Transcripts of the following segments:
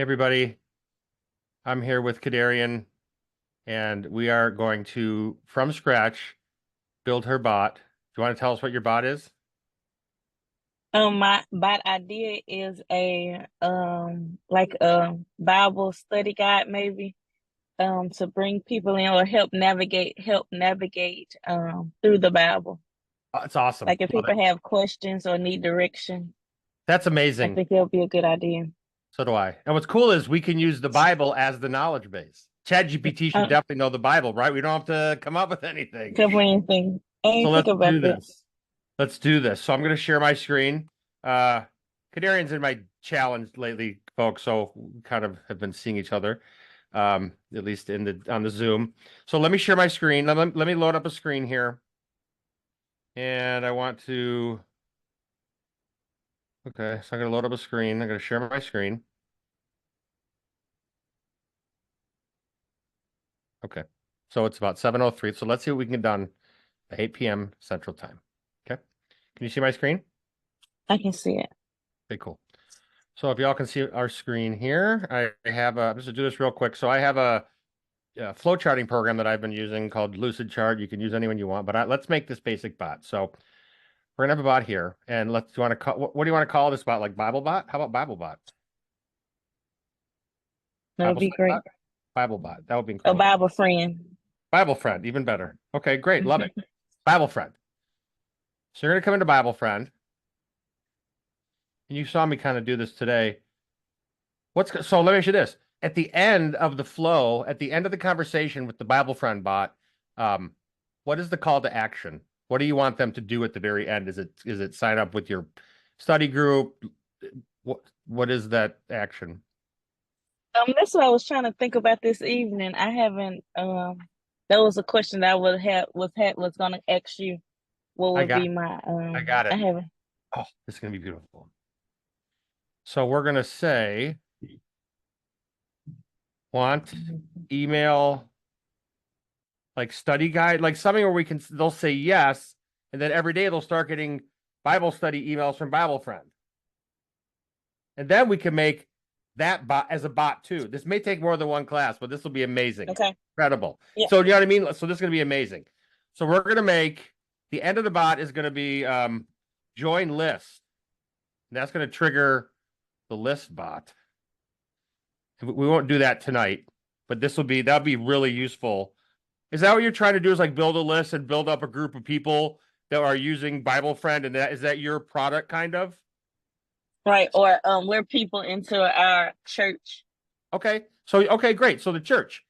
Hey everybody, I'm here with KaDarian, and we are going to, from scratch, build her bot. Do you want to tell us what your bot is? My bot idea is a like a Bible study guide maybe to bring people in or help navigate through the Bible. It's awesome. Like if Love it. people have questions or need direction, That's I amazing. think it'll be a good idea. So do I. And what's cool is we can use the Bible as the knowledge base. ChatGPT should Uh, definitely know the Bible, right? We don't have to come up with anything. cover anything. I So ain't think let's about do that. this. Let's do this. So I'm going to share my screen. Uh, KaDarian's in my challenge lately, folks, so we kind of have been seeing each other, at least in the on the Zoom. So let me share my screen. Let me load up a screen here. And I want to, okay, so I'm going to load up a screen. I'm going to share my screen. Okay. So it's about 7:03. So let's see what we can get done at 8 p.m. Central Time. Okay. Can you see my screen? I can see it. Okay, cool. So if y'all can see our screen here, I have a, just to do this real quick. So I have a flow charting program that I've been using called Lucidchart. You can use anyone you want, but let's make this basic bot. So we're gonna have a bot here, and let's, do you want to call, what do you want to call this bot? Like Bible bot? How about Bible bot? That would Bible be study great. bot? Bible bot. That would be A incredible. Bible friend. Bible friend, even better. Okay, great. Love it. Bible friend. So you're gonna come into Bible friend, and you saw me kind of do this today. So let me ask you this. At the end of the flow, at the end of the conversation with the Bible friend bot, um, what is the call to action? What do you want them to do at the very end? Is it sign up with your study group? What is that action? That's what I was trying to think about this evening. I haven't that was a question that I was gonna ask you. What I would got be my I got I it. haven't. Oh, this is gonna be beautiful. So we're gonna say want email like study guide, like something where we can, they'll say yes, and then every day they'll start getting Bible study emails from Bible friend. And then we can make that bot as a bot too. This may take more than one class, but this will be amazing. Okay. Incredible. Yeah. So you know what I mean? So this is going to be amazing. So we're going to make, the end of the bot is going to be join list. And that's going to trigger the list bot. We won't do that tonight, but that'll be really useful. Is that what you're trying to do, is like build a list and build up a group of people that are using Bible Friend? And is that your product kind of? Right. Or we're people into our church. Okay. So, okay, great. So the church.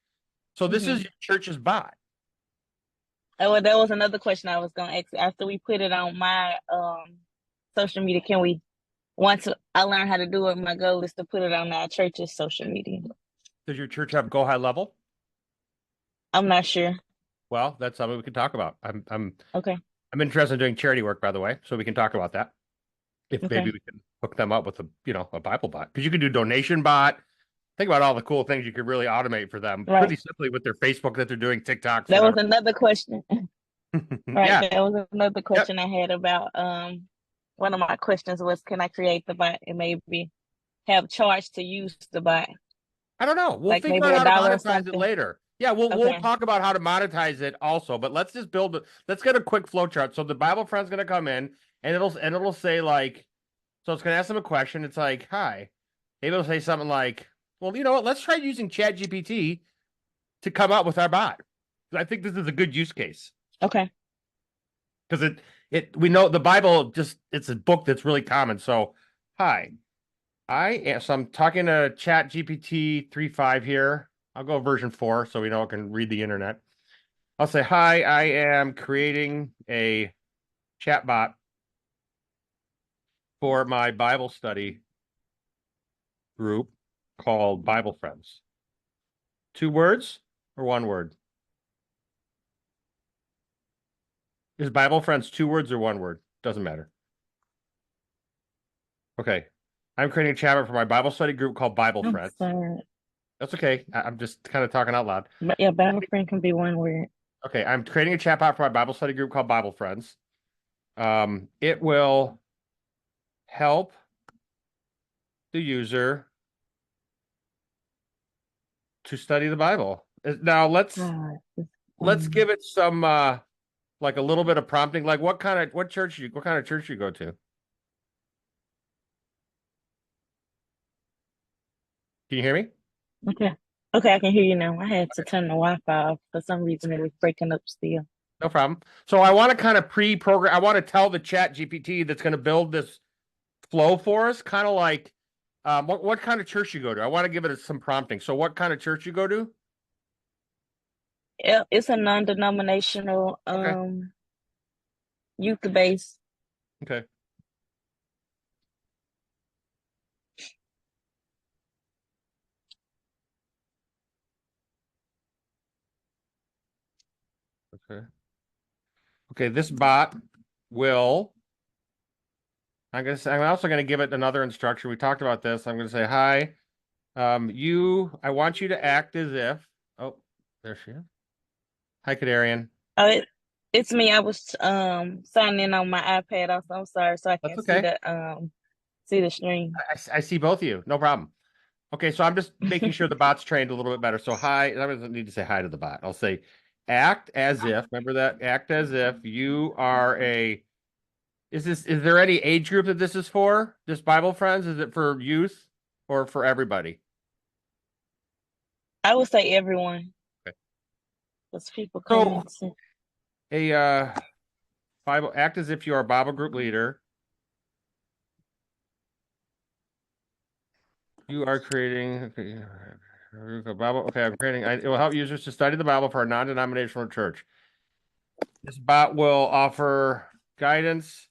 So this is Hmm. your church's bot. Oh, well, that was another question I was gonna ask. After we put it on my social media, can we once I learn how to do it, my goal is to put it on our church's social media. Does your church have GoHighLevel? I'm not sure. Well, that's something we can talk about. Okay. I'm interested in doing charity work, by the way, so we can talk about that. If maybe Okay. we can hook them up with a Bible bot, because you can do donation bot. Think about all the cool things you could really automate for them Right. pretty simply with their Facebook that they're doing, TikToks, That was whatever. another question. Right. Yeah. That was another Yep. question I had about one of my questions was can I create the bot and maybe have charge to use the bot? I don't know. We'll Like figure maybe out a how to dollar or monetize it something. later. Yeah, we'll Okay. talk about how to monetize it also, but let's just let's get a quick flow chart. So the Bible friend's gonna come in, and it'll say like, so it's gonna ask them a question. It's like, hi. Maybe it'll say something like, well, you know what? Let's try using ChatGPT to come up with our bot. I think this is a good use case Okay. because we know the Bible, just it's a book that's really common. So, hi. So I'm talking to ChatGPT 3.5 here. I'll go version 4 so we know it can read the internet. I'll say, hi, I am creating a chatbot for my Bible study group called Bible Friends. 2 words or 1 word? Is Bible Friends 2 words or 1 word? Doesn't matter. Okay. I'm creating a chatbot for my Bible study group called Bible I'm Friends. sorry. That's okay. I'm just kind of talking out loud. But yeah, battle friend can be one word. Okay, I'm creating a chatbot for my Bible study group called Bible Friends. It will help the user to study the Bible. Now let's give it some like a little bit of prompting. Like what kind of church you go to? Can you hear me? Okay. Okay, I can hear you now. I had to turn the Wi-Fi off for some reason. It was breaking up still. No problem. So I want to kind of pre-program. I want to tell the Chat GPT that's going to build this flow for us, kind of like what kind of church you go to. I want to give it some prompting. So what kind of church you go to? Yeah, it's a non-denominational Okay. youth base. Okay. Okay. Okay. This bot will. I'm also gonna give it another instruction. We talked about this. I'm gonna say hi. I want you to act as if. Oh, there she is. Hi, KaDarian. Oh, it's me. I was signing in on my iPad also. I'm sorry, so I That's can see okay. the stream. I see both of you. No problem. Okay, so I'm just making sure the bot's trained a little bit better. So hi, I don't need to say hi to the bot. I'll say act as if. Remember that? Act as if you are a. Is there any age group that this is for? This Bible Friends? Is it for youth or for everybody? I would say everyone, Okay. because people come So into. a Bible act as if you are a Bible group leader. You are creating Bible. Okay, I'm creating. It will help users to study the Bible for a non-denominational church. This bot will offer guidance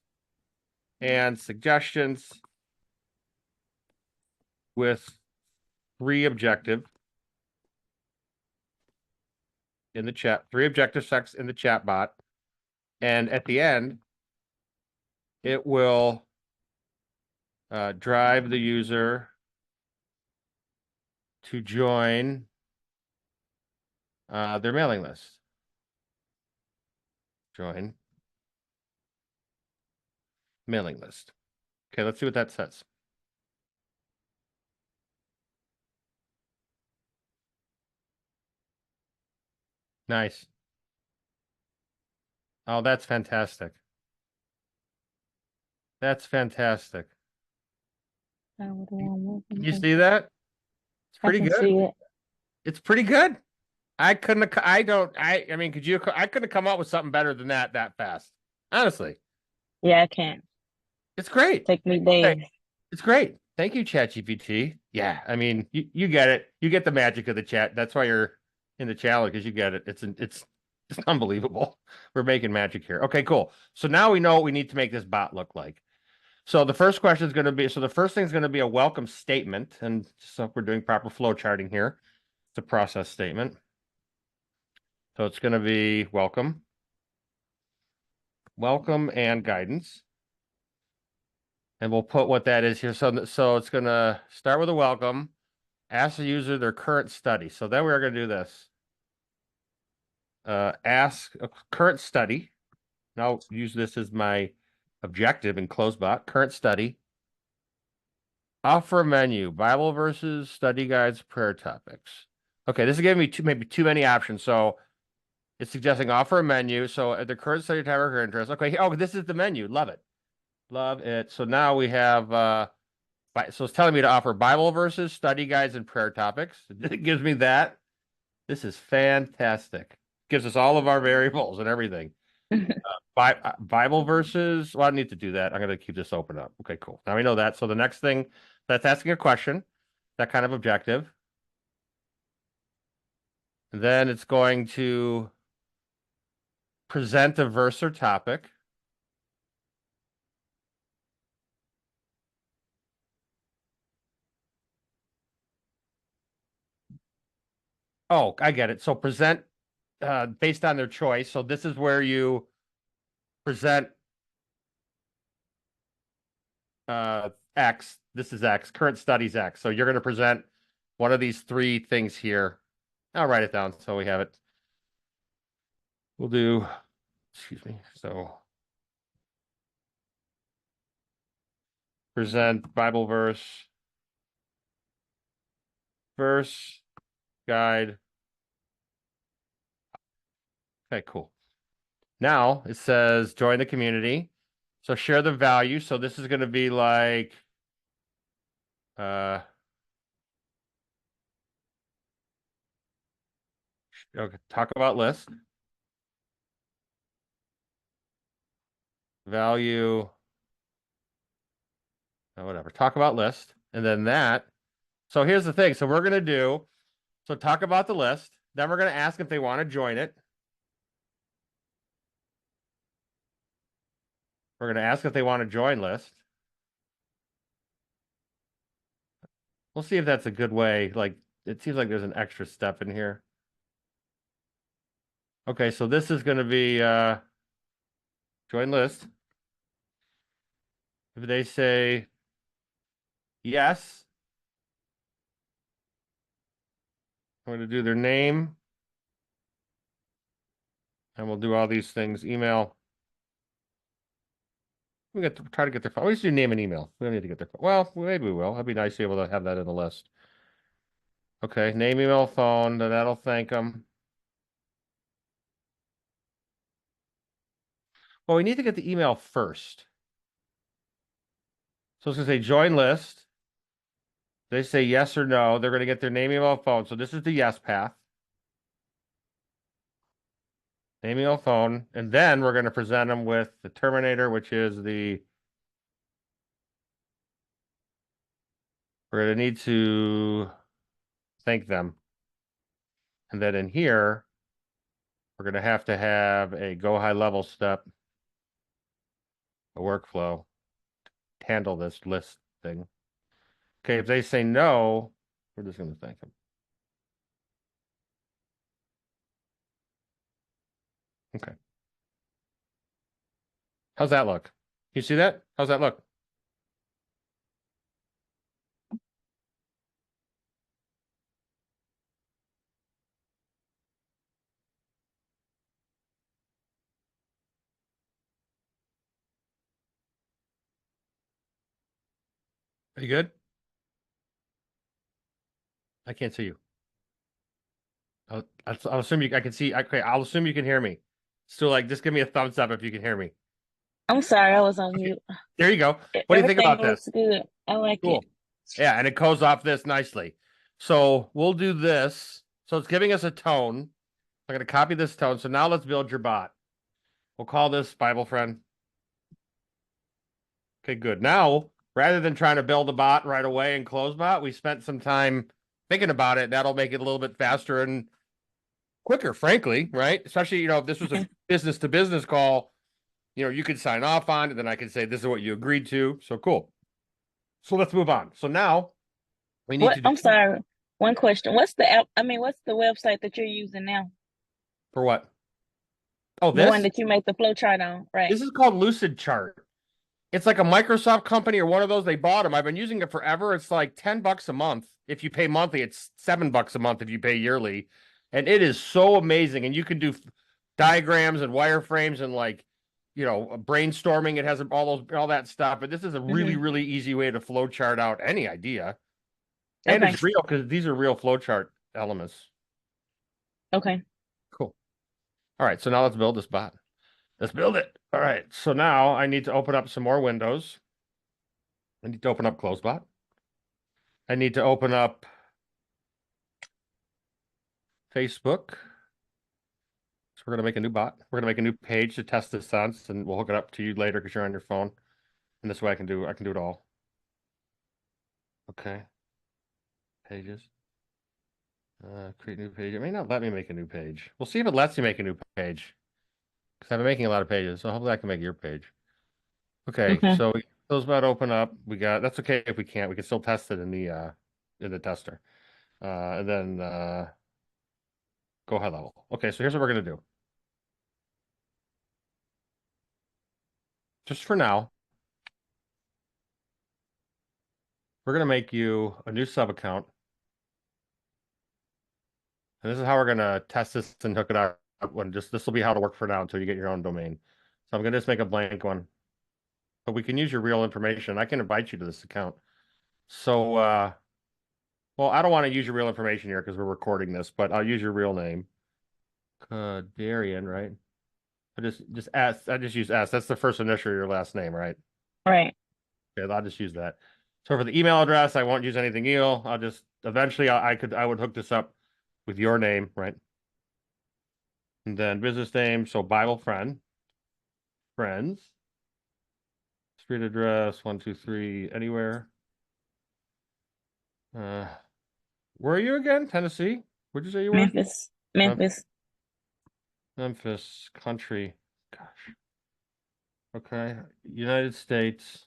and suggestions with three objective in the chat, three objective sects in the chat bot. And at the end, it will drive the user to join their mailing list. Join mailing list. Okay, let's see what that says. Nice. Oh, that's fantastic. That's fantastic. Can you see that? It's I pretty can good. see it. It's pretty good. I couldn't have, I don't, I mean, I couldn't have come up with something better than that fast. Honestly, Yeah, I can. it's great. Take me Okay. days. It's great. Thank you, ChatGPT. Yeah, I mean, you get it. You get the magic of the chat. That's why you're in the challenge because you get it. It's unbelievable. We're making magic here. Okay, cool. So now we know what we need to make this bot look like. So the first question is going to be, so the first thing is going to be a welcome statement. And so we're doing proper flow charting here. It's a process statement. So it's going to be welcome and guidance. And we'll put what that is here. So it's going to start with a welcome, ask the user their current study. So then we're going to do this. Ask a current study. And I'll use this as my objective in CloseBot. Current study. Offer a menu, Bible verses, study guides, prayer topics. Okay, this is giving me maybe too many options. So it's suggesting offer a menu. So at the current study topic or interest. Okay, oh, this is the menu. Love it. Love it. So now we have so it's telling me to offer Bible verses, study guides, and prayer topics. It gives me that. This is fantastic. Gives us all of our variables and everything. Bible verses. Well, I need to do that. I'm going to keep this open up. Okay, cool. Now we know that. So the next thing, that's asking a question, that kind of objective. And then it's going to present a verse or topic. Oh, I get it. So present based on their choice. So this is where you present X. This is X. Current studies X. So you're going to present one of these three things here. I'll write it down so we have it. We'll do, excuse me. So present Bible verse, guide. Okay, cool. Now it says join the community. So share the value. So this is going to be like, okay, talk about list. Value, whatever, talk about list. And then that. So here's the thing. So we're going to do, so talk about the list. Then we're going to ask if they want to join it. We're going to ask if they want to join list. We'll see if that's a good way. Like, it seems like there's an extra step in here. Okay, so this is going to be join list. If they say yes, I'm going to do their name. And we'll do all these things. Email. We got to try to get their phone. We just do name and email. We don't need to get their phone. Well, maybe we will. It'd be nice to be able to have that in the list. Okay, name, email, phone. Then that'll thank them. Well, we need to get the email first. So it's going to say join list. They say yes or no. They're going to get their name, email, phone. So this is the yes path. Name, email, phone. And then we're going to present them with the terminator, which is the, we're going to need to thank them. And then in here, we're going to have a GoHighLevel step, a workflow, to handle this list thing. Okay, if they say no, we're just going to thank them. Okay. How's that look? You see that? How's that look? Are you good? I can't see you. I'll assume you. I can see. Okay, I'll assume you can hear me. So, like, just give me a thumbs up if you can hear me. I'm sorry, I was on Okay, mute. there you go. What do you think Everything about this? looks good. I like it. Cool. Yeah, and it goes off this nicely. So we'll do this. So it's giving us a tone. I'm going to copy this tone. So now let's build your bot. We'll call this Bible Friend. Okay, good. Now, rather than trying to build a bot right away and CloseBot, we spent some time thinking about it. That'll make it a little bit faster and quicker, frankly, right? Especially, if this was a business to business call, you could sign off on it, then I could say this is what you agreed to. So cool. So let's move on. So now we need What? to do I'm sorry. One question. What's the app? I mean, what's the website that you're using now? for what? Oh, The one this? that you make the flow chart on, right? This is called Lucidchart. It's like a Microsoft company or one of those. They bought them. I've been using it forever. It's like $10 a month. If you pay monthly, it's $7 a month if you pay yearly. And it is so amazing. And you can do diagrams and wireframes and brainstorming. It has all that stuff. But this is a really, really easy way to flow chart out any idea. And Okay. it's real because these are real flow chart elements. Okay. Cool. All right. So now let's build this bot. Let's build it. All right. So now I need to open up some more windows. I need to open up CloseBot. I need to open up Facebook. So we're going to make a new bot. We're going to make a new page to test this on, and we'll hook it up to you later because you're on your phone. And this way I can do it all. Okay. Pages. Create new page. It may not let me make a new page. We'll see if it lets you make a new page. Because I've been making a lot of pages, so hopefully I can make your page. Okay, Okay. so CloseBot open up. That's okay if we can't. We can still test it in the tester. And then GoHighLevel. Okay, so here's what we're gonna do. Just for now, we're gonna make you a new sub account. And this is how we're gonna test this and hook it up this will be how to work for now until you get your own domain. So I'm gonna just make a blank one. But we can use your real information. I can invite you to this account. So Well, I don't want to use your real information here because we're recording this, but I'll use your real name. KaDarian, right? Just S. I just use S. That's the first initial of your last name, right? Right. Okay, I'll just use that. So for the email address, I won't use anything else. I'll just eventually I would hook this up with your name, right? And then business name, so Bible friends, street address, 123, anywhere. Where are you again? Tennessee? Where'd you say you were? Memphis. Memphis. Memphis, country. Gosh. Okay. United States.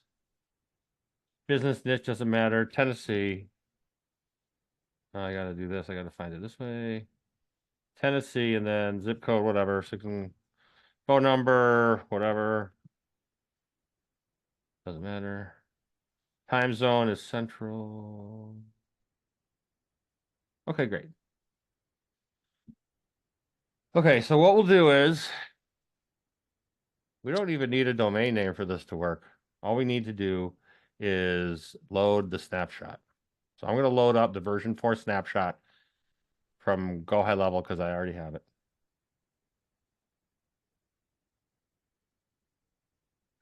Business niche doesn't matter. Tennessee. I gotta do this. I gotta find it this way. Tennessee and then zip code, whatever. Phone number, whatever. Doesn't matter. Time zone is central. Okay, great. Okay, so what we'll do is we don't even need a domain name for this to work. All we need to do is load the snapshot. So I'm going to load up the version 4 snapshot from GoHighLevel because I already have it.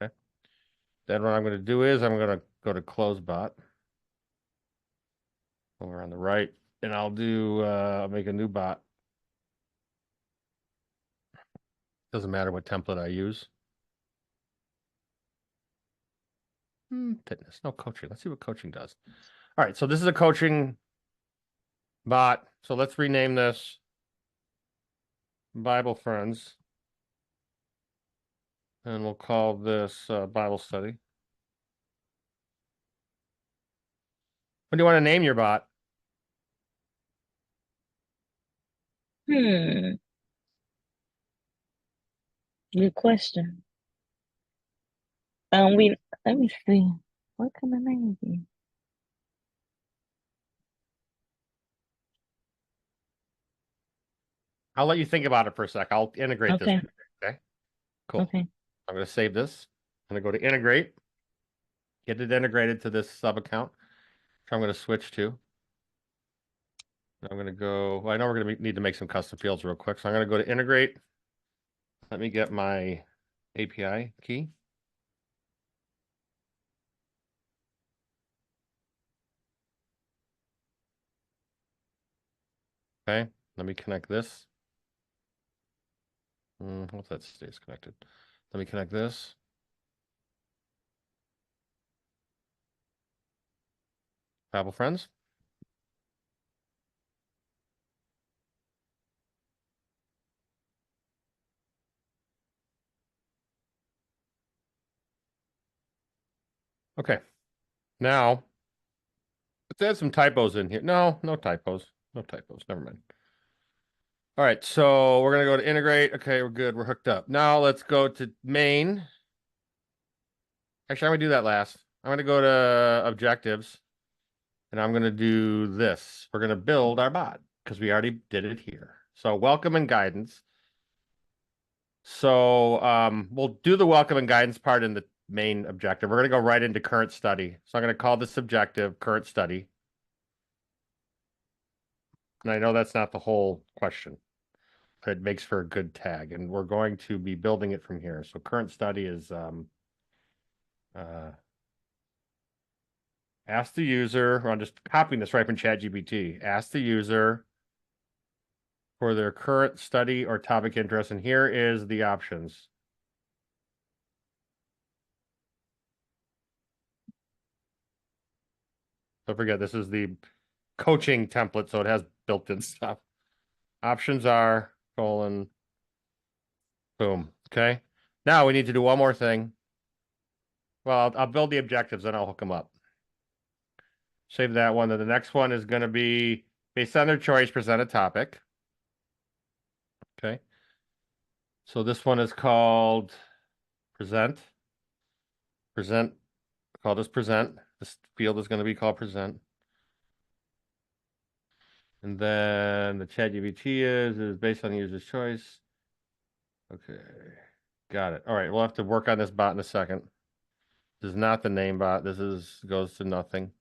Okay. Then what I'm going to do is I'm going to go to CloseBot over on the right, and I'll make a new bot. Doesn't matter what template I use. Fitness, no coaching. Let's see what coaching does. All right, so this is a coaching bot. So let's rename this Bible Friends. And we'll call this Bible study. What do you want to name your bot? Good question. Let me see. What can the name be? I'll let you think about it for a sec. I'll integrate this. Okay. Okay, cool. Okay. I'm going to save this. I'm going to go to integrate, get it integrated to this sub account. So I'm going to switch to. I'm going to go, well, I know we're going to need to make some custom fields real quick. So I'm going to go to integrate. Let me get my API key. Okay, let me connect this. Hope that stays connected. Let me connect this. Bible Friends. Okay, now let's add some typos in here. No typos. No typos. Never mind. All right, so we're gonna go to integrate. Okay, we're good. We're hooked up. Now let's go to main. Actually, I'm gonna do that last. I'm gonna go to objectives, and I'm gonna do this. We're gonna build our bot because we already did it here. So welcome and guidance. So we'll do the welcome and guidance part in the main objective. We're gonna go right into current study. So I'm gonna call this objective current study. And I know that's not the whole question, but it makes for a good tag. And we're going to be building it from here. So current study is ask the user, I'm just copying this right from ChatGPT. Ask the user for their current study or topic interest. And here is the options. Don't forget, this is the coaching template, so it has built-in stuff. Options are colon, boom. Okay. Now we need to do one more thing. Well, I'll build the objectives, then I'll hook them up. Save that one. Then the next one is going to be based on their choice, present a topic. Okay. So this one is called present. Present. Call this present. This field is going to be called present. And then the ChatGPT is based on user's choice. Okay. Got it. All right. We'll have to work on this bot in a second. This is not the name bot. This goes to nothing.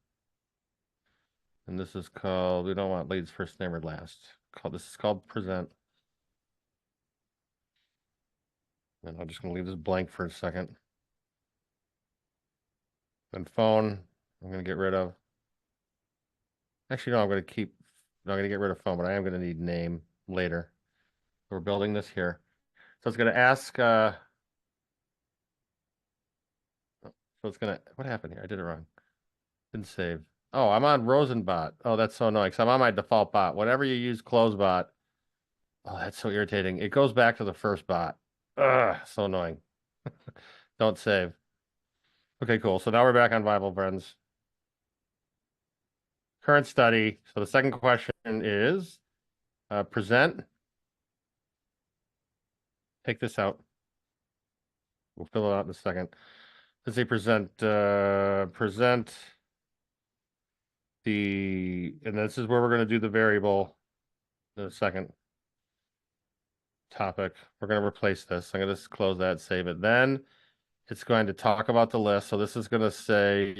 And this is called, we don't want leads first name or last. This is called present. And I'm just gonna leave this blank for a second. Then phone, I'm gonna get rid of. Actually, no, I'm gonna keep, I'm gonna get rid of phone, but I am gonna need name later. We're building this here. So it's gonna ask, so it's gonna, what happened here? I did it wrong. Didn't save. Oh, I'm on Rosenbot. Oh, that's so annoying. So I'm on my default bot. Whenever you use CloseBot, oh, that's so irritating. It goes back to the first bot. Ugh, so annoying. Don't save. Okay, cool. So now we're back on BibleFriends. Current study. So the second question is present. Take this out. We'll fill it out in a second. Let's say present and this is where we're going to do the variable, the second topic. We're going to replace this. I'm going to just close that, save it. Then it's going to talk about the list. So this is going to say,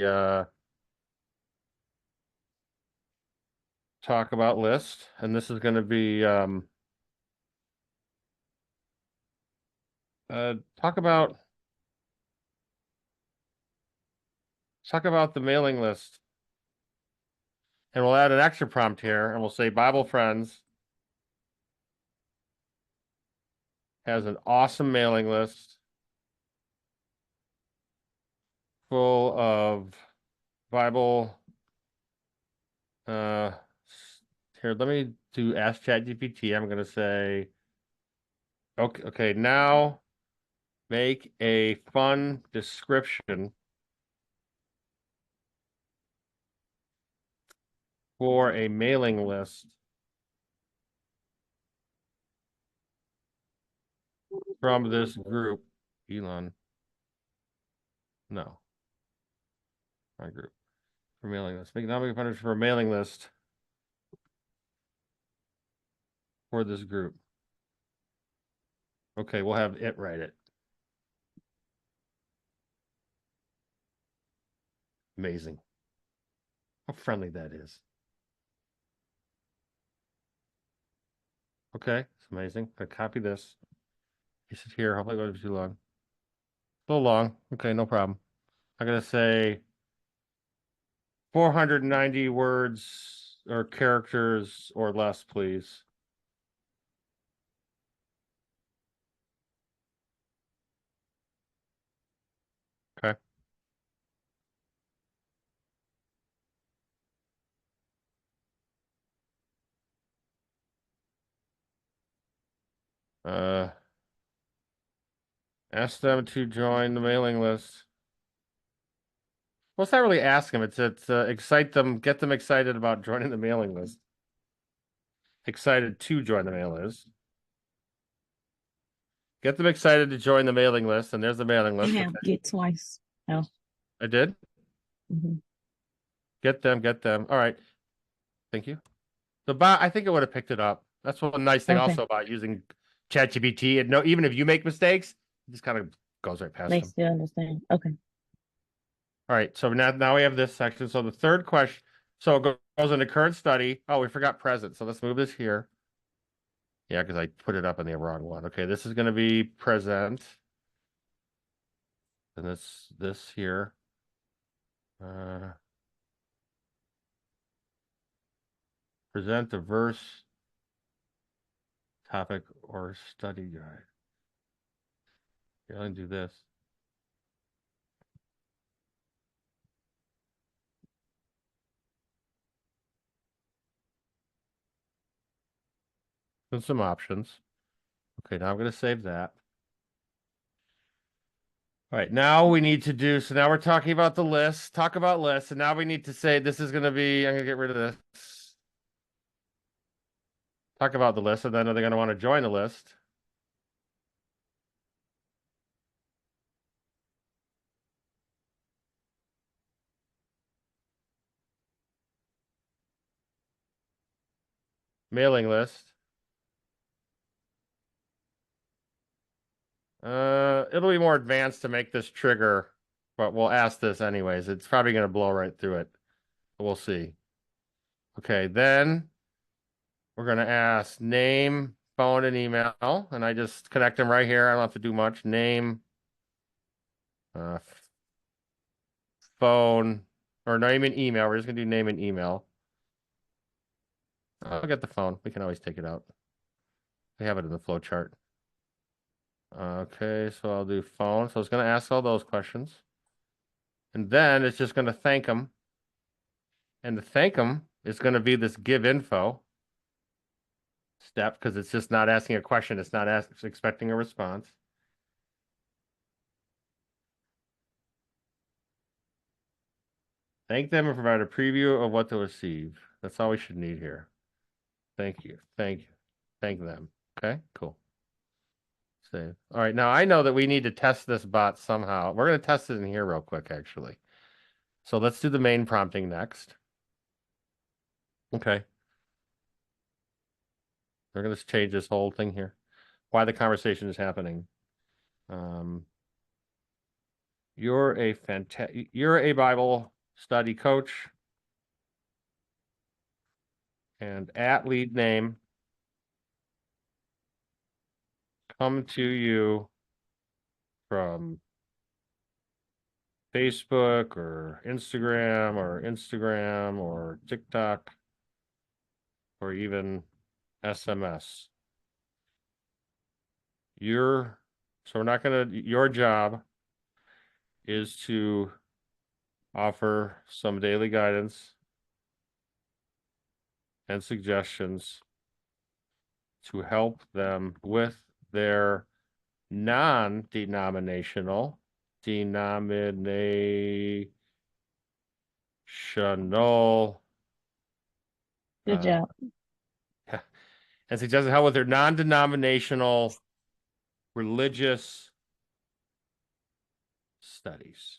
talk about list. And this is going to be, talk about the mailing list. And we'll add an extra prompt here and we'll say BibleFriends has an awesome mailing list full of Bible. Here, let me do ask ChatGPT. I'm gonna say, okay, now make a fun description for a mailing list from this group. Elon. No. My group. For mailing list. Now make a fun for a mailing list for this group. Okay, we'll have it write it. Amazing. How friendly that is. Okay, it's amazing. I copy this. Paste it here. Hopefully it won't be too long. A little long. Okay, no problem. I'm gonna say 490 words or characters or less, please. Okay. Uh, ask them to join the mailing list. Well, it's not really ask them. It's excite them, get them excited about joining the mailing list. Excited to join the mailing list. Get them excited to join the mailing list, and there's the mailing list. Yeah, get twice. Oh. I did. Mm-hmm. Get them. All right. Thank you. The bot, I think it would have picked it up. That's one nice thing also about using ChatGPT. And no, even if you make mistakes, it just kind of goes right past They them. still understand. Okay. All right. So now we have this section. So the third question. So it goes into current study. Oh, we forgot present. So let's move this here. Yeah, because I put it up in the wrong one. Okay, this is going to be present. And this here. Present the verse, topic, or study guide. Here, let me do this. And some options. Okay, now I'm going to save that. All right, now we need to do, so now we're talking about the list, talk about lists, and now we need to say this is going to be, I'm going to get rid of this. Talk about the list, and then are they going to want to join the list? Mailing list. It'll be more advanced to make this trigger, but we'll ask this anyways. It's probably going to blow right through it. We'll see. Okay, then we're going to ask name, phone, and email. And I just connect them right here. I don't have to do much. Name, uh, phone, or name and email. We're just going to do name and email. I'll get the phone. We can always take it out. We have it in the flow chart. Okay, so I'll do phone. So it's going to ask all those questions. And then it's just going to thank them. And to thank them is going to be this give info step because it's just not asking a question. It's not it's expecting a response. Thank them and provide a preview of what they'll receive. That's all we should need here. Thank you. Thank you. Thank them. Okay, cool. Save. All right, now I know that we need to test this bot somehow. We're going to test it in here real quick, actually. So let's do the main prompting next. Okay. We're going to change this whole thing here. Why the conversation is happening. You're a Bible study coach. And at lead name come to you from Facebook or Instagram or TikTok or even SMS. So we're not gonna, your job is to offer some daily guidance and suggestions to help them with their non-denominational Good job. and suggesting how with their non-denominational religious studies.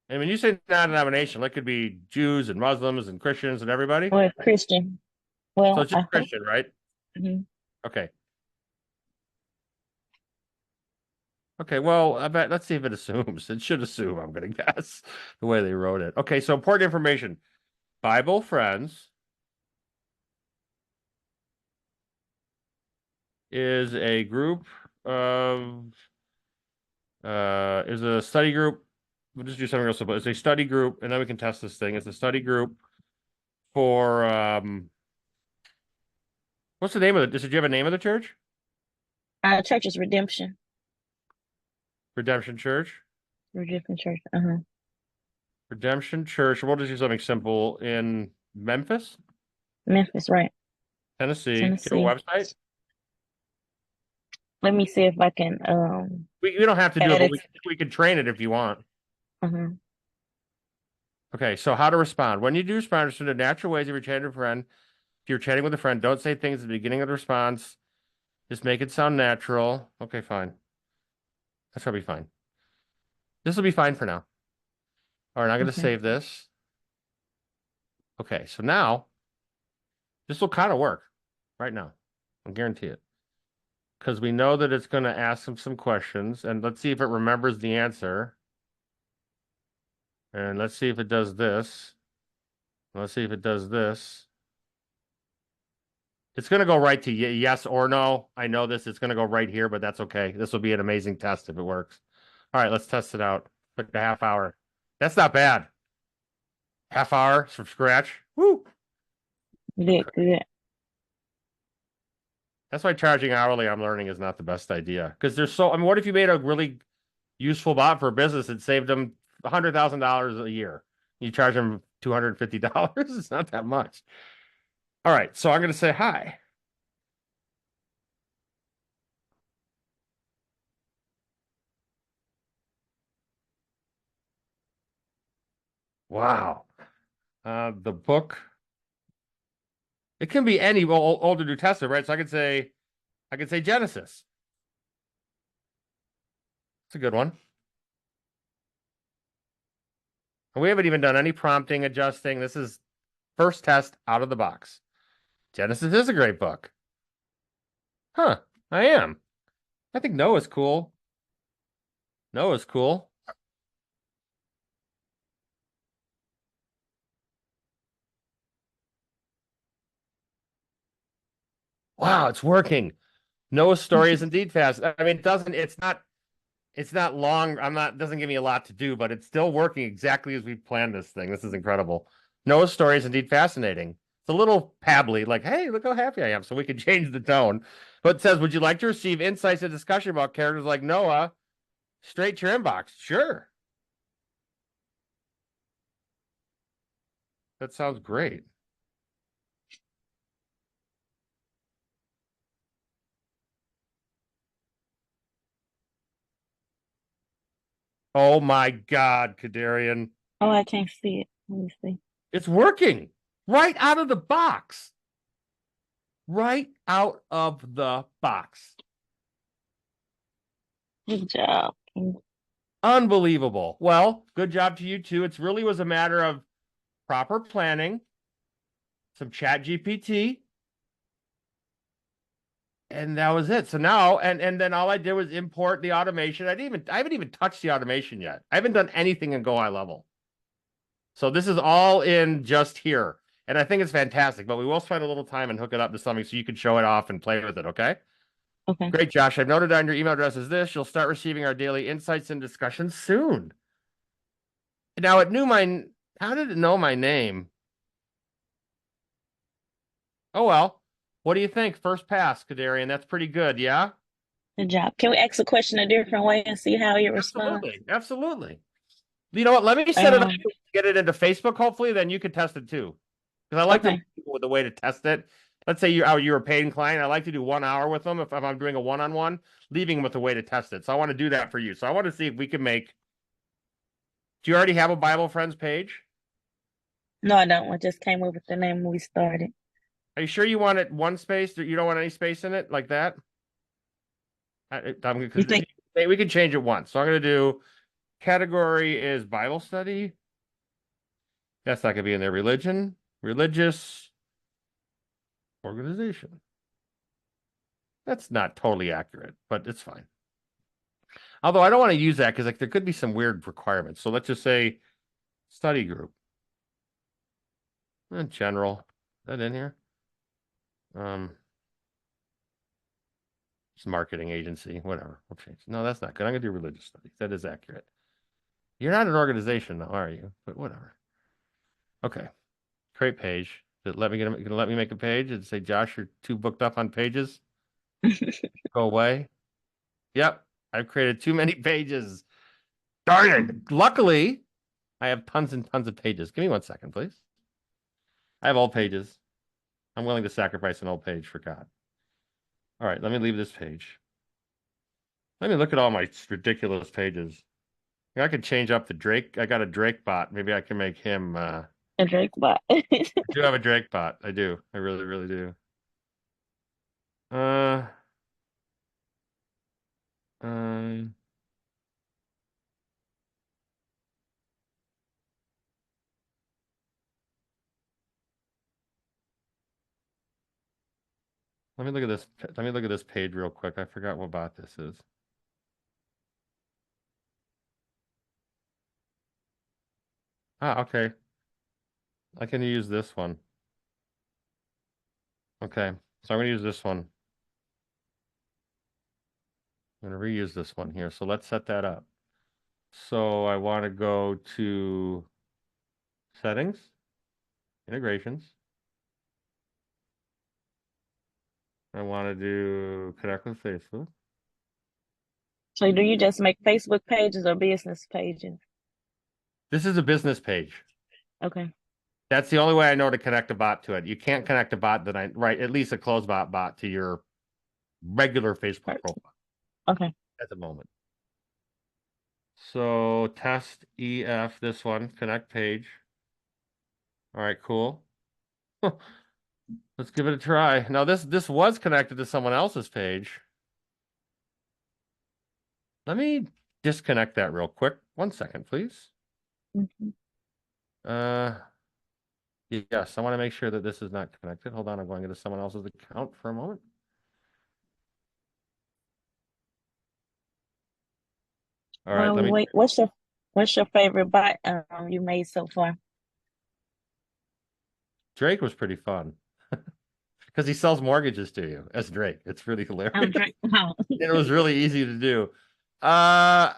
And when you say non-denominational, it could be Jews and Muslims and Christians and everybody. Well, Christian. So Well, it's just Christian, right? Okay. Okay, well, I bet let's see if it assumes. It should assume, I'm gonna guess, the way they wrote it. Okay, so important information. BibleFriends is a group of is a study group. We'll just do something real simple. It's a study group, and then we can test this thing. It's a study group for what's the name of it? Did you have a name of the church? Our church is Redemption. Redemption Church. Redemption Church. Redemption Church. We'll just do something simple in Memphis, Memphis, right? Tennessee. Tennessee. Do you have a website? Let me see if I can. We don't have to do it, but we can train it if you want. Okay, so how to respond. When you do respond, respond in natural ways if you're chatting with a friend. If you're chatting with a friend, don't say things at the beginning of the response. Just make it sound natural. Okay, fine. That's probably fine. This will be fine for now. All right, I'm going to save this. Okay, so now this will kind of work right now. I guarantee it. Because we know that it's going to ask them some questions. And let's see if it remembers the answer. And let's see if it does this. Let's see if it does this. It's going to go right to yes or no. I know this. It's going to go right here, but that's okay. This will be an amazing test if it works. All right, let's test it out. Took a half hour. That's not bad. Half hour from scratch. Woo! Good. That's why charging hourly, I'm learning, is not the best idea. Because there's I mean, what if you made a really useful bot for a business and saved them $100,000 a year? You charge them $250. It's not that much. All right, so I'm going to say hi. Wow. The book. It can be any Old or New Testament, right? So I could say Genesis. It's a good one. And we haven't even done any prompting, adjusting. This is first test out of the box. Genesis is a great book. Huh, I am. I think Noah's cool. Noah's cool. Wow, it's working. Noah's story is indeed fast. I mean, it's not long. Doesn't give me a lot to do, but it's still working exactly as we planned this thing. This is incredible. Noah's story is indeed fascinating. It's a little pabbly, like, hey, look how happy I am. So we could change the tone. But it says, would you like to receive insights and discussion about characters like Noah straight to your inbox? Sure. That sounds great. Oh my God, KaDarian. Oh, I can't see it. Let me see. It's working right out of the box. Right out of the box. Good job. Unbelievable. Well, good job to you too. It really was a matter of proper planning, some ChatGPT, and that was it. So now, and then all I did was import the automation. I haven't even touched the automation yet. I haven't done anything in GoHighLevel. So this is all in just here. And I think it's fantastic, but we will spend a little time and hook it up to something so you can show it off and play with it, okay? Okay. Great, Josh. I've noted down your email address is this. You'll start receiving our daily insights and discussions soon. Now it knew how did it know my name? Oh well. What do you think? First pass, KaDarian. That's pretty good, yeah? Good job. Can we ask a question a different way and see how you respond? Absolutely. Absolutely. You know what? Let me set it up, Um, get it into Facebook, hopefully, then you can test it too. Because I like to okay. leave people with a way to test it. Let's say you're a paying client. I like to do 1 hour with them if I'm doing a one-on-one, leaving them with a way to test it. So I want to do that for you. So I want to see if we can make. Do you already have a BibleFriends page? No, I don't. I just came up with the name when we started. Are you sure you want it one space? You don't want any space in it like that? You Because think we can change it once. So I'm going to do category is Bible study. That's not going to be in there. Religion, religious organization. That's not totally accurate, but it's fine. Although I don't want to use that because there could be some weird requirements. So let's just say study group. General. Is that in here? It's marketing agency, whatever. We'll change. No, that's not good. I'm gonna do religious studies. That is accurate. You're not an organization, though, are you? But whatever. Okay. Create page. Gonna let me make a page and say, Josh, you're too booked up on pages. Go away. Yep. I've created too many pages. Darn it. Luckily, I have tons and tons of pages. Give me 1 second, please. I have old pages. I'm willing to sacrifice an old page for God. All right, let me leave this page. Let me look at all my ridiculous pages. I could change up the Drake. I got a Drake bot. Maybe I can make him. I a Drake bot? do have a Drake bot. I do. I really, really do. Uh, um, let me look at this. Let me look at this page real quick. I forgot what bot this is. Ah, okay. I can use this one. Okay, so I'm gonna use this one. I'm gonna reuse this one here. So let's set that up. So I want to go to settings, integrations. I want to do connect with Facebook. So do you just make Facebook pages or business pages? This is a business page. Okay. That's the only way I know to connect a bot to it. You can't connect a bot right, at least a CloseBot bot to your regular Facebook Perfect. profile Okay. at the moment. So test EF, this one, connect page. All right, cool. Let's give it a try. Now this was connected to someone else's page. Let me disconnect that real quick. 1 second, please. Mhm. Yes, I want to make sure that this is not connected. Hold on, I'm going into someone else's account for a moment. All right, let me. Wait, what's your favorite bot you made so far? Drake was pretty fun. because he sells mortgages to you as Drake. It's really I'm hilarious. Drake. Oh. It was really easy to do. Uh,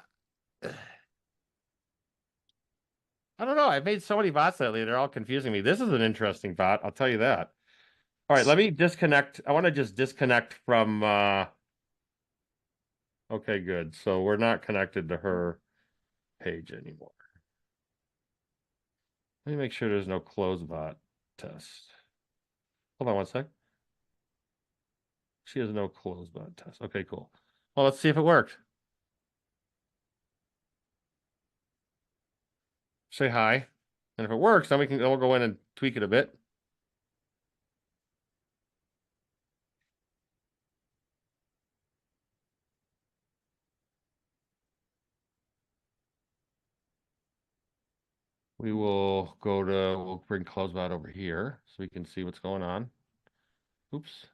I don't know. I've made so many bots lately. They're all confusing me. This is an interesting bot. I'll tell you that. All right, let me disconnect. I want to just disconnect from okay, good. So we're not connected to her page anymore. Let me make sure there's no CloseBot test. Hold on one sec. She has no CloseBot test. Okay, cool. Well, let's see if it worked. Say hi. And if it works, then we'll go in and tweak it a bit. We'll bring CloseBot over here so we can see what's going on. Oops.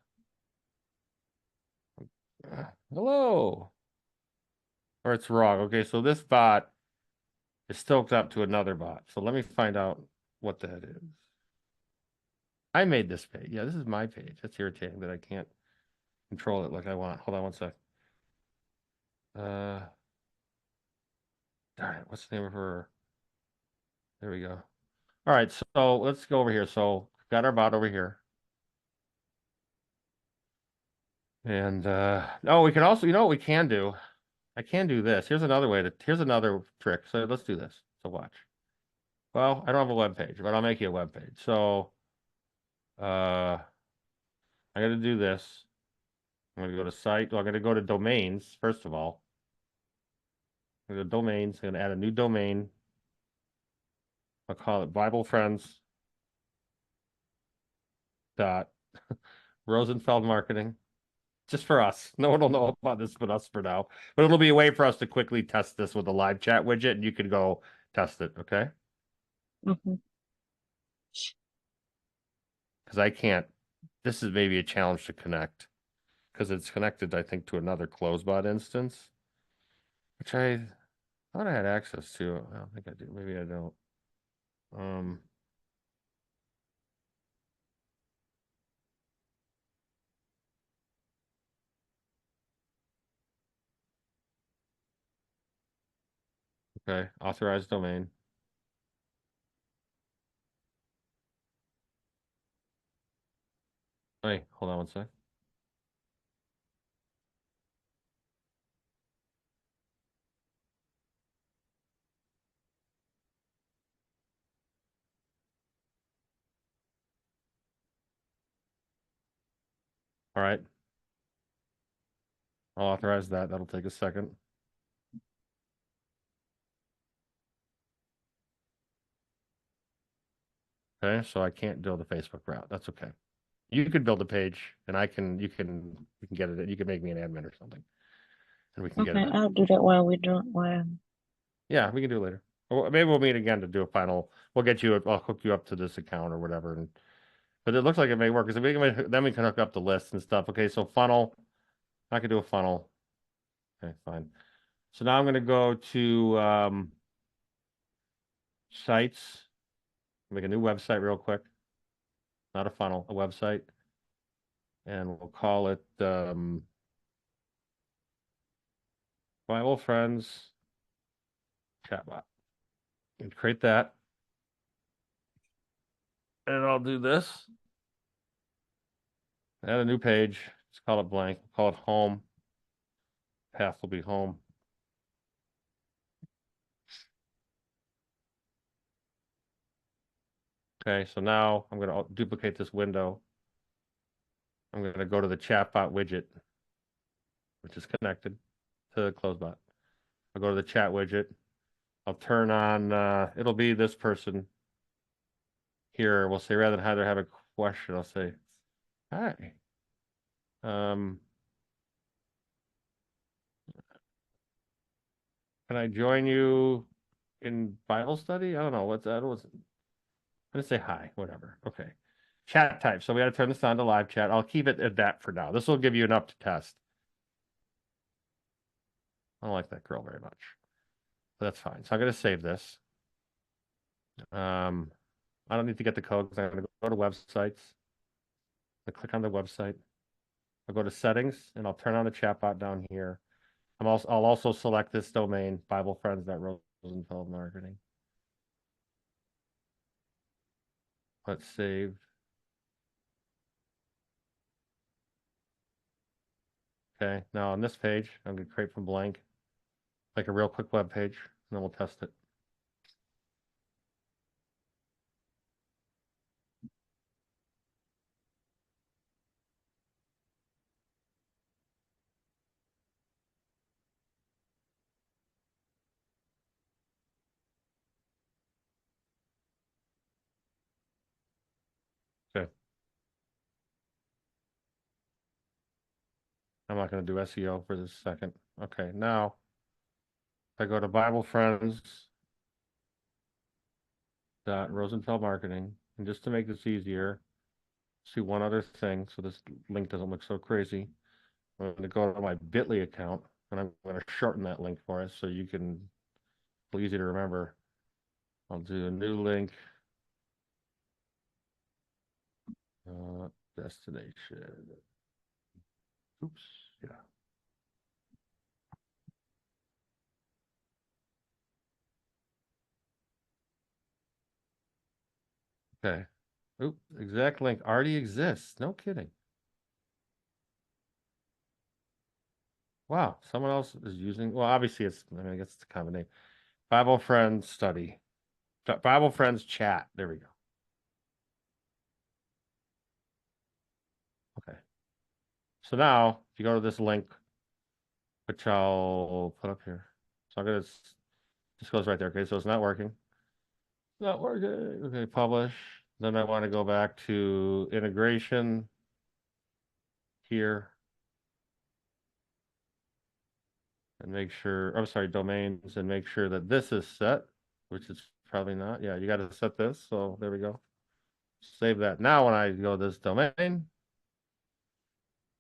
Hello. Or it's wrong. Okay, so this bot is still hooked up to another bot. So let me find out what that is. I made this page. Yeah, this is my page. That's irritating that I can't control it like I want. Hold on one sec. Darn it, what's the name of her? There we go. All right, so let's go over here. So got our bot over here. And oh, we can also, you know what we can do? I can do this. Here's another trick. So let's do this. So watch. Well, I don't have a web page, but I'll make you a web page. So I gotta do this. I'm gonna go to site. Well, I'm gonna go to domains, first of all. I'm gonna go to domains, I'm gonna add a new domain. I'll call it BibleFriends dot Rosenfeld marketing. Just for us. No one will know about this but us for now. But it'll be a way for us to quickly test this with a live chat widget, and you can go test it, okay? Mhm. Because I can't. This is maybe a challenge to connect. Because it's connected, I think, to another CloseBot instance, which I thought I had access to. I don't think I do. Maybe I don't. Um, okay, authorized domain. Hey, hold on one sec. All right. I'll authorize that. That'll take a second. Okay, so I can't build a Facebook route. That's okay. You could build a page, and we can get it. You can make me an admin or something, and we can get it Okay, in. I'll do that while we're doing while. Yeah, we can do it later. Or maybe we'll meet again to do a final. We'll get you. I'll hook you up to this account or whatever. But it looks like it may work because then we can hook up the lists and stuff. Okay, so funnel. I could do a funnel. Okay, fine. So now I'm going to go to sites. Make a new website real quick. Not a funnel, a website, and we'll call it BibleFriends Chatbot. And create that. And I'll do this. Add a new page. Let's call it blank. Call it home. Path will be home. Okay, so now I'm going to duplicate this window. I'm going to go to the chatbot widget, which is connected to CloseBot. I'll go to the chat widget. I'll turn on, it'll be this person here. We'll say rather than either have a question, I'll say, hi. Can I join you in Bible study? I don't know. What's that? I'm gonna say hi, whatever. Okay. Chat type. So we got to turn this on to live chat. I'll keep it at that for now. This will give you enough to test. I don't like that girl very much. But that's fine. So I'm gonna save this. I don't need to get the code because I'm gonna go to websites. I click on the website. I'll go to settings and I'll turn on the chatbot down here. I'll also select this domain, BibleFriends.Rosenfeld Marketing. Let's save. Okay, now on this page, I'm going to create from blank, like a real quick web page, and then we'll test it. Okay. I'm not going to do SEO for this second. Okay, now if I go to BibleFriends.Rosenfeld Marketing, and just to make this easier, see one other thing so this link doesn't look so crazy. I'm going to go to my Bitly account, and I'm going to shorten that link for us so you can, it's easy to remember. I'll do a new link. Destination. Oops. Yeah. Okay. Oop, exact link already exists. No kidding. Wow, someone else is using, well, obviously I guess it's a common name. Bible Friends study. Bible Friends chat. There we go. Okay. So now, if you go to this link, which I'll put up here. So I'm gonna, just goes right there. Okay, so it's not working. Not working. Okay, publish. Then I want to go back to integration here and make sure, I'm sorry, domains, and make sure that this is set, which is probably not. Yeah, you got to set this. So there we go. Save that. Now when I go this domain,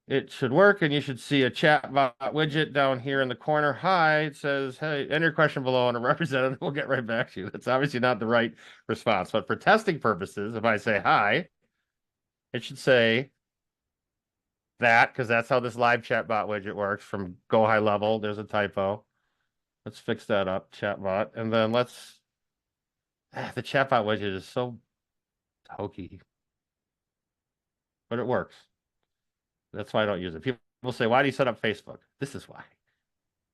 it should work, and you should see a chatbot widget down here in the corner. Hi, it says, hey, enter your question below, and a representative will get right back to you. That's obviously not the right response, but for testing purposes, if I say hi, it should say that, because that's how this live chatbot widget works from GoHighLevel. There's a typo. Let's fix that up, chatbot. And then the chatbot widget is so hokey, but it works. That's why I don't use it. People say, why do you set up Facebook? This is why.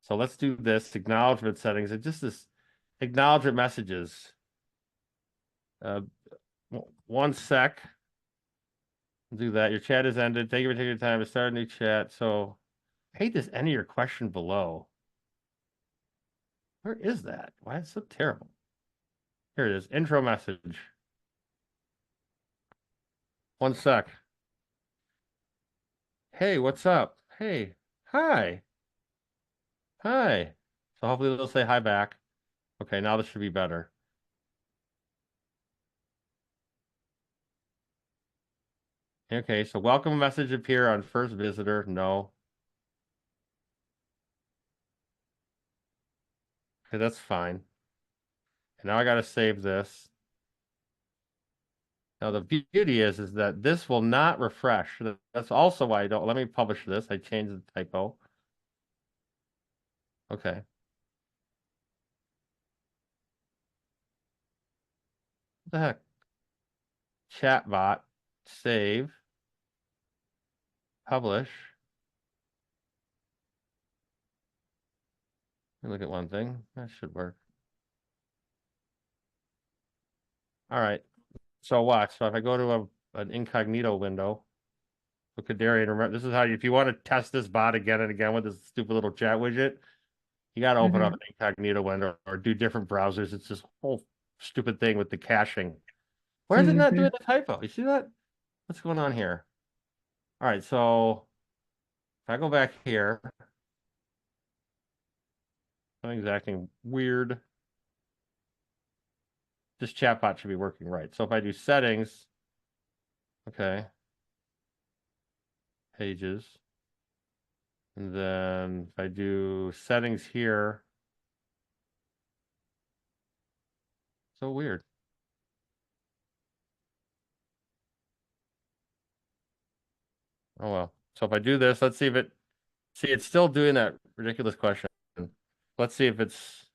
So let's do this acknowledgement settings. It just this acknowledgement messages. 1 sec. Do that. Your chat is ended. Thank you for taking your time to start a new chat. So I hate this. Enter your question below. Where is that? Why is it so terrible? Here it is. Intro message. 1 sec. Hey, what's up? Hey, hi. Hi. So hopefully they'll say hi back. Okay, now this should be better. Okay, so welcome message appear on first visitor. No. Okay, that's fine. And now I got to save this. Now the beauty is that this will not refresh. That's also why I don't, let me publish this. I changed the typo. Okay. What the heck? Chatbot, save, publish. Let me look at one thing. That should work. All right. So watch. So if I go to an incognito window, so KaDarian, remember, this is how you, if you want to test this bot again and again with this stupid little chat widget, you got to open up an incognito window or do different browsers. It's this whole stupid thing with the caching. Why is it not doing the typo? You see that? What's going on here? All right, so if I go back here, something's acting weird. This chatbot should be working right. So if I do settings, okay, pages, and then if I do settings here, so weird. Oh well. So if I do this, let's see if it. See, it's still doing that ridiculous question. Let's see if it's.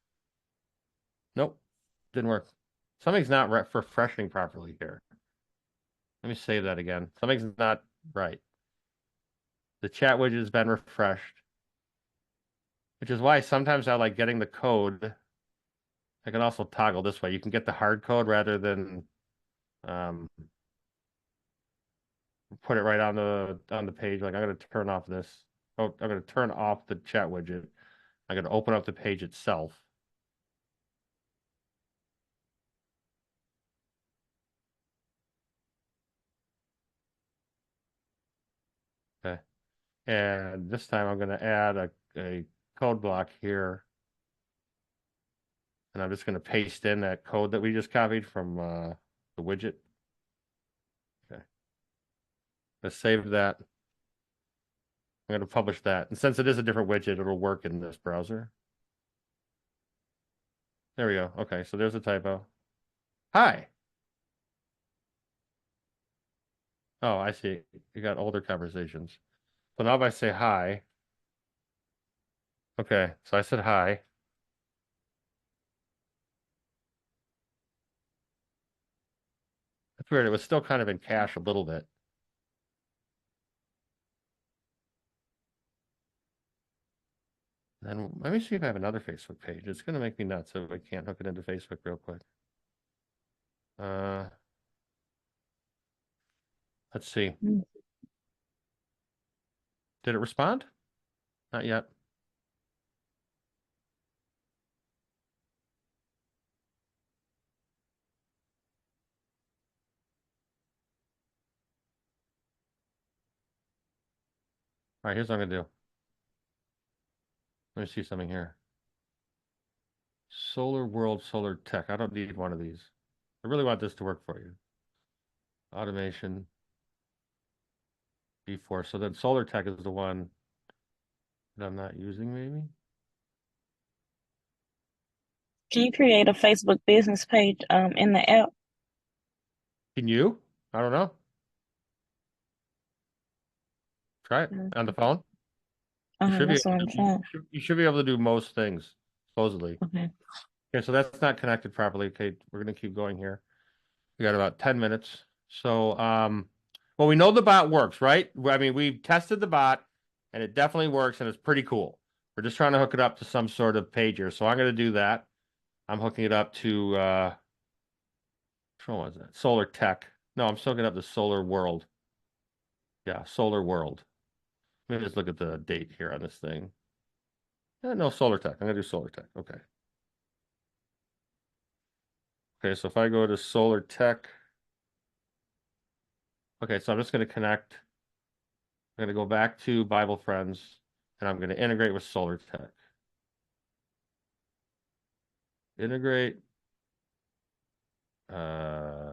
Nope, didn't work. Something's not refreshing properly here. Let me save that again. Something's not right. The chat widget has been refreshed, which is why sometimes I like getting the code. I can also toggle this way. You can get the hard code rather than um, put it right on the page. Like I'm going to turn off this. Oh, I'm going to turn off the chat widget. I'm going to open up the page itself. Okay. And this time I'm going to add a code block here. And I'm just going to paste in that code that we just copied from the widget. Okay. Let's save that. I'm going to publish that. And since it is a different widget, it'll work in this browser. There we go. Okay, so there's a typo. Hi. Oh, I see. You got older conversations. So now if I say hi, okay, so I said hi. That's weird. It was still kind of in cache a little bit. Then let me see if I have another Facebook page. It's going to make me nuts if I can't hook it into Facebook real quick. Uh, let's see. Mm. Did it respond? Not yet. All right, here's what I'm gonna do. Let me see something here. Solar World, Solar Tech. I don't need one of these. I really want this to work for you. Automation, B4. So then Solar Tech is the one that I'm not using, maybe? Can you create a Facebook business page in the app? Can you? I don't know. Try it on the phone. You should be That's what I'm saying. you should be able to do most things, supposedly. Okay. Okay, so that's not connected properly. Okay, we're gonna keep going here. We got about 10 minutes. So well, we know the bot works, right? I mean, we've tested the bot and it definitely works and it's pretty cool. We're just trying to hook it up to some sort of pager. So I'm gonna do that. I'm hooking it up to which one was that? Solar Tech. No, I'm still hooking up to Solar World. Yeah, Solar World. Let me just look at the date here on this thing. No, Solar Tech. I'm gonna do Solar Tech. Okay. Okay, so if I go to Solar Tech, okay, so I'm just gonna connect. I'm gonna go back to BibleFriends and I'm gonna integrate with Solar Tech. Integrate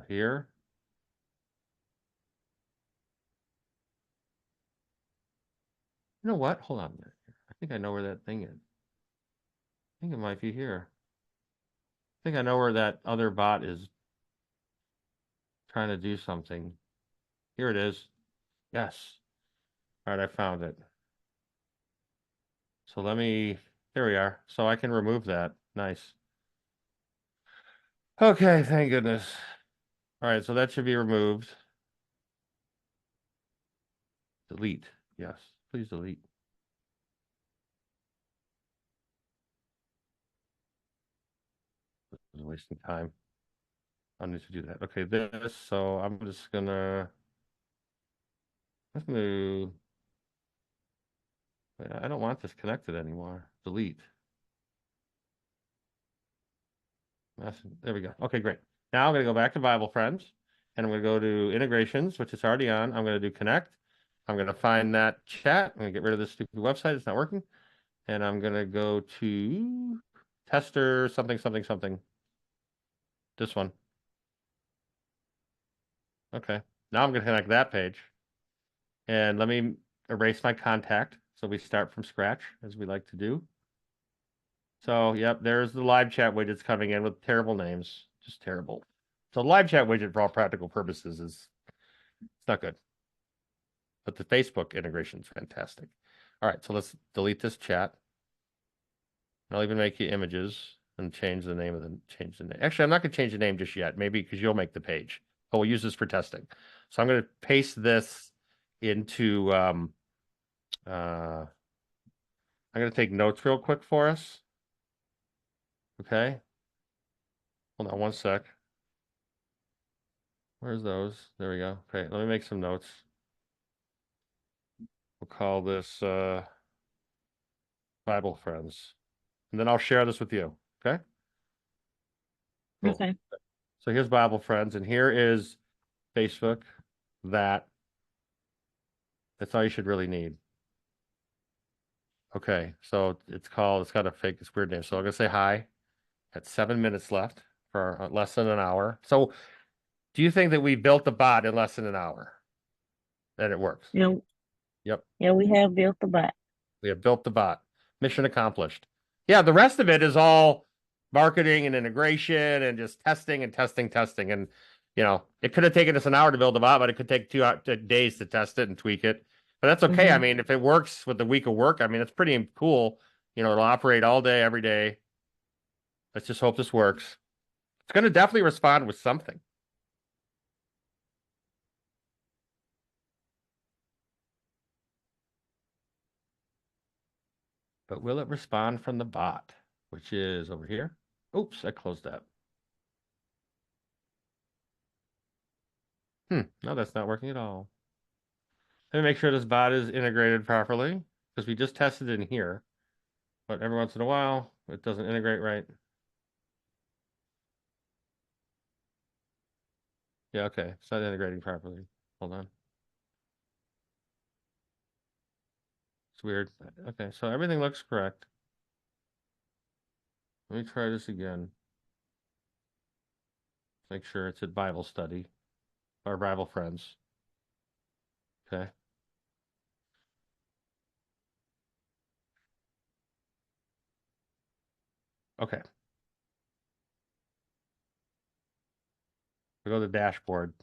here. You know what? Hold on a minute. I think I know where that thing is. I think it might be here. I think I know where that other bot is trying to do something. Here it is. Yes. All right, I found it. So there we are. So I can remove that. Nice. Okay, thank goodness. All right, so that should be removed. Delete. Yes, please delete. I was wasting time. I need to do that. Okay, this. So I'm just gonna let's move. I don't want this connected anymore. Delete. There we go. Okay, great. Now I'm going to go back to BibleFriends and I'm going to go to integrations, which is already on. I'm going to do connect. I'm going to find that chat. I'm going to get rid of this stupid website. It's not working. And I'm going to go to tester something, something, something. This one. Okay. Now I'm going to connect that page. And let me erase my contact. So we start from scratch, as we like to do. So, yep, there's the live chat widgets coming in with terrible names. Just terrible. So live chat widget, for all practical purposes, it's not good. but the Facebook integration is fantastic. All right, so let's delete this chat. I'll even make you images and change the name. Actually, I'm not going to change the name just yet. Maybe because you'll make the page. But we'll use this for testing. So I'm going to paste this into. I'm going to take notes real quick for us. Okay. Hold on one sec. Where's those? There we go. Okay, let me make some notes. We'll call this Bible Friends. And then I'll share this with you. Okay? Cool. Okay. So here's Bible Friends, and here is Facebook. That's all you should really need. Okay, so it's got it's weird name. So I'm gonna say hi at 7 minutes left for less than an hour. So do you think that we built the bot in less than an hour? That it works? Yeah. Yep. Yeah, we have built the bot. We have built the bot. Mission accomplished. Yeah, the rest of it is all marketing and integration and just testing and testing, testing. And, it could have taken us an hour to build the bot, but it could take 2 days to test it and tweak it. But that's okay. I mean, if it works with the week of work, I mean, it's pretty cool. It'll operate all day, every day. Let's just hope this works. It's going to definitely respond with something. But will it respond from the bot, which is over here? Oops, I closed that. No, that's not working at all. Let me make sure this bot is integrated properly, because we just tested in here. But every once in a while, it doesn't integrate right. Yeah, okay. It's not integrating properly. Hold on. It's weird. Okay, so everything looks correct. Let me try this again. Make sure it's at Bible study or Bible friends. Okay. Okay. We go to the dashboard.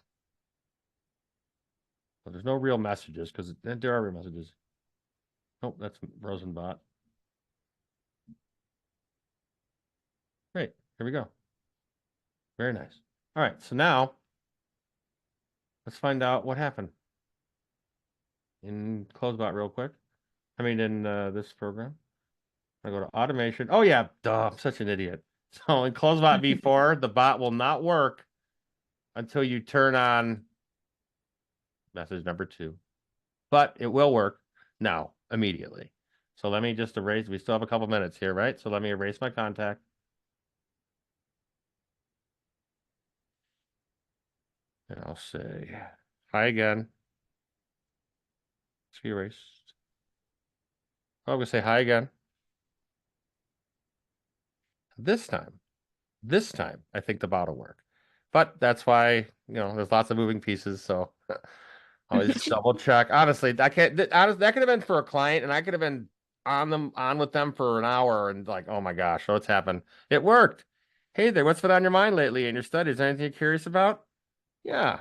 Well, there's no real messages because there are real messages. Oh, that's Rosenbot. Great. Here we go. Very nice. All right. So now let's find out what happened in CloseBot real quick. I mean, in this program. I go to automation. Oh, yeah. Duh. I'm such an idiot. So in CloseBot v4, the bot will not work until you turn on message number 2. But it will work now, immediately. So let me just erase. We still have a couple minutes here, right? So let me erase my contact. And I'll say hi again. Let's erase. Oh, I'm going to say hi again. This time, I think the bot will work. But that's why, there's lots of moving pieces. So always double check. Honestly, that could have been for a client, and I could have been on with them for an hour and like, oh my gosh, what's happened? It worked. Hey there, what's been on your mind lately in your studies? Anything you're curious about? Yeah.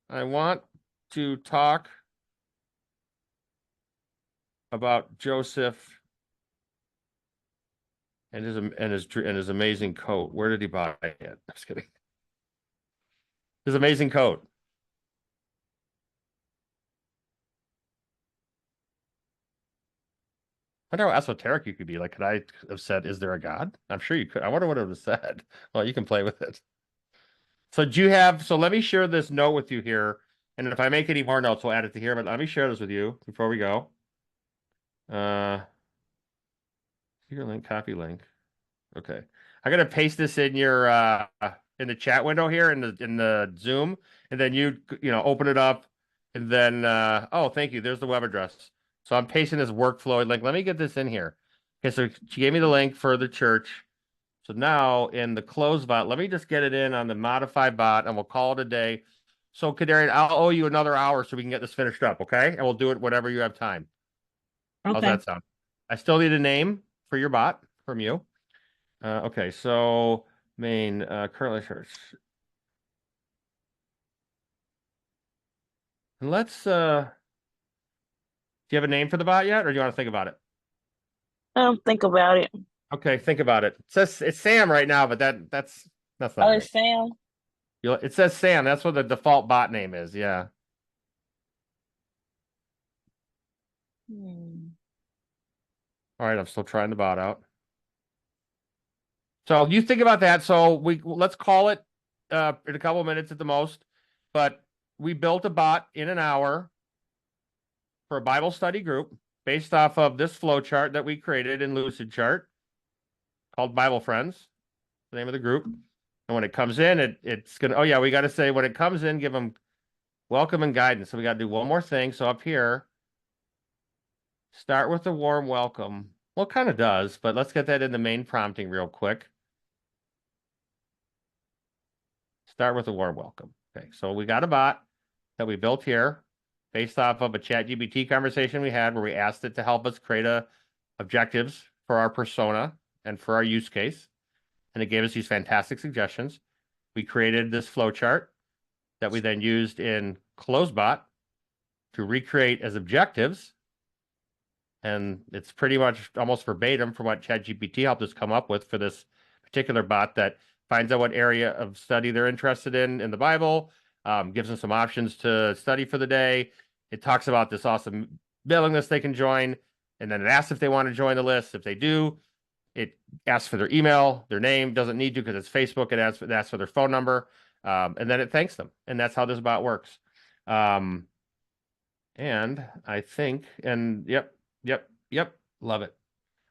I want to talk about Joseph and his amazing coat. Where did he buy it? I'm just kidding. His amazing coat. I wonder how esoteric you could be. Like, could I have said, "Is there a God?" I'm sure you could. I wonder what it would have said. Well, you can play with it. So do you have? So let me share this note with you here, and if I make any more notes, we'll add it to here. But let me share this with you before we go. Here link, copy link. Okay, I'm gonna paste this in your in the chat window here in the Zoom, and then you open it up, and then oh, thank you. There's the web address. So I'm pasting this workflow link. Let me get this in here. Okay, so she gave me the link for the church. So now in the CloseBot, let me just get it in on the modified bot, and we'll call it a day. So KaDarian, I'll owe you another hour so we can get this finished up, okay? And we'll do it whenever you have time. How's Okay. that sound? I still need a name for your bot from you. Okay, so main currently search. And let's do you have a name for the bot yet, or do you want to think about it? Think about it. Okay, think about it. It says it's Sam right now, but that's not Oh, great. it's Sam. It says Sam. That's what the default bot name is. Yeah. Hmm. All right, I'm still trying the bot out. So you think about that. So let's call it in a couple of minutes at the most, but we built a bot in an hour for a Bible study group based off of this flow chart that we created in Lucidchart called BibleFriends, the name of the group. And when it comes in, it's gonna. Oh yeah, we got to say when it comes in, give them welcome and guidance. So we got to do one more thing. So up here, start with a warm welcome. Well, it kind of does, but let's get that in the main prompting real quick. Start with a warm welcome. Okay, so we got a bot that we built here based off of a ChatGPT conversation we had where we asked it to help us create objectives for our persona and for our use case. And it gave us these fantastic suggestions. We created this flow chart that we then used in CloseBot to recreate as objectives. And it's pretty much almost verbatim from what ChatGPT helped us come up with for this particular bot that finds out what area of study they're interested in the Bible, gives them some options to study for the day. It talks about this awesome mailing list they can join, and then it asks if they want to join the list. If they do, it asks for their email, their name, doesn't need to because it's Facebook. It asks for their phone number, and then it thanks them. And that's how this bot works. And I think, and yep, love it.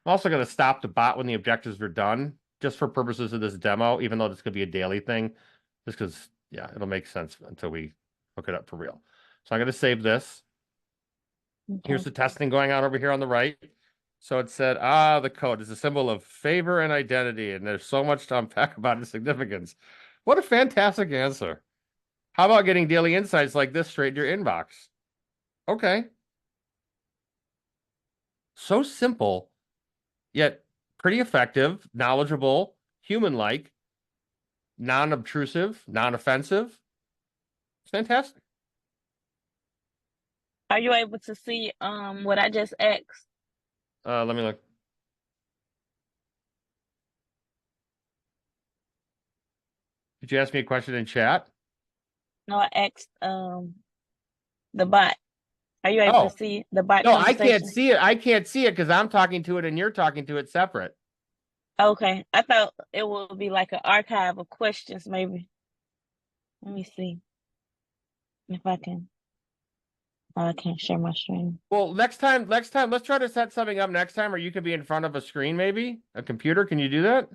I'm also going to stop the bot when the objectives are done, just for purposes of this demo, even though this could be a daily thing, just because, yeah, it'll make sense until we hook it up for real. So I'm going to save this. Okay. Here's the testing going on over here on the right. So it said, the code is a symbol of favor and identity, and there's so much to unpack about its significance. What a fantastic answer. How about getting daily insights like this straight in your inbox? Okay. So simple, yet pretty effective, knowledgeable, human-like, non-obtrusive, non-offensive. It's fantastic. Are you able to see what I just asked? Let me look. Did you ask me a question in chat? No, I asked the bot. Are you able to see the bot No, I can't conversation? see it. I can't see it because I'm talking to it and you're talking to it separate. Okay. I thought it would be like an archive of questions, maybe. Let me see if I can. Oh, I can't share my screen. Well, next time, let's try to set something up next time where you could be in front of a screen, maybe a computer. Can you do that?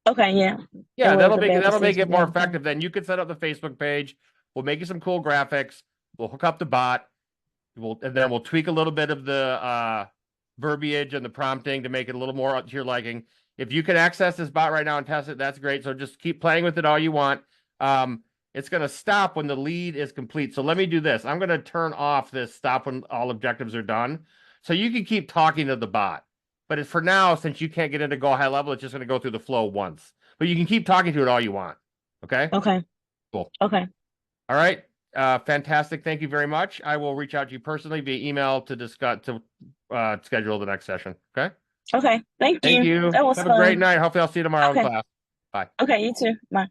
Okay, yeah. Yeah, that'll make see it more effective. Then you could set up the Facebook page. We'll make you some cool graphics. We'll hook up the bot. And then we'll tweak a little bit of the verbiage and the prompting to make it a little more to your liking. If you can access this bot right now and test it, that's great. So just keep playing with it all you want. It's going to stop when the lead is complete. So let me do this. I'm going to turn off this stop when all objectives are done. So you can keep talking to the bot. But for now, since you can't get into GoHighLevel, it's just going to go through the flow once. But you can keep talking to it all you want. Okay? Okay. Cool. Okay. All right. Fantastic. Thank you very much. I will reach out to you personally via email to discuss schedule the next session. Okay. Okay. Thank you. Thank you. That was Have fun. a great night. Hopefully I'll see you tomorrow in class. Bye. Okay, you too. Bye.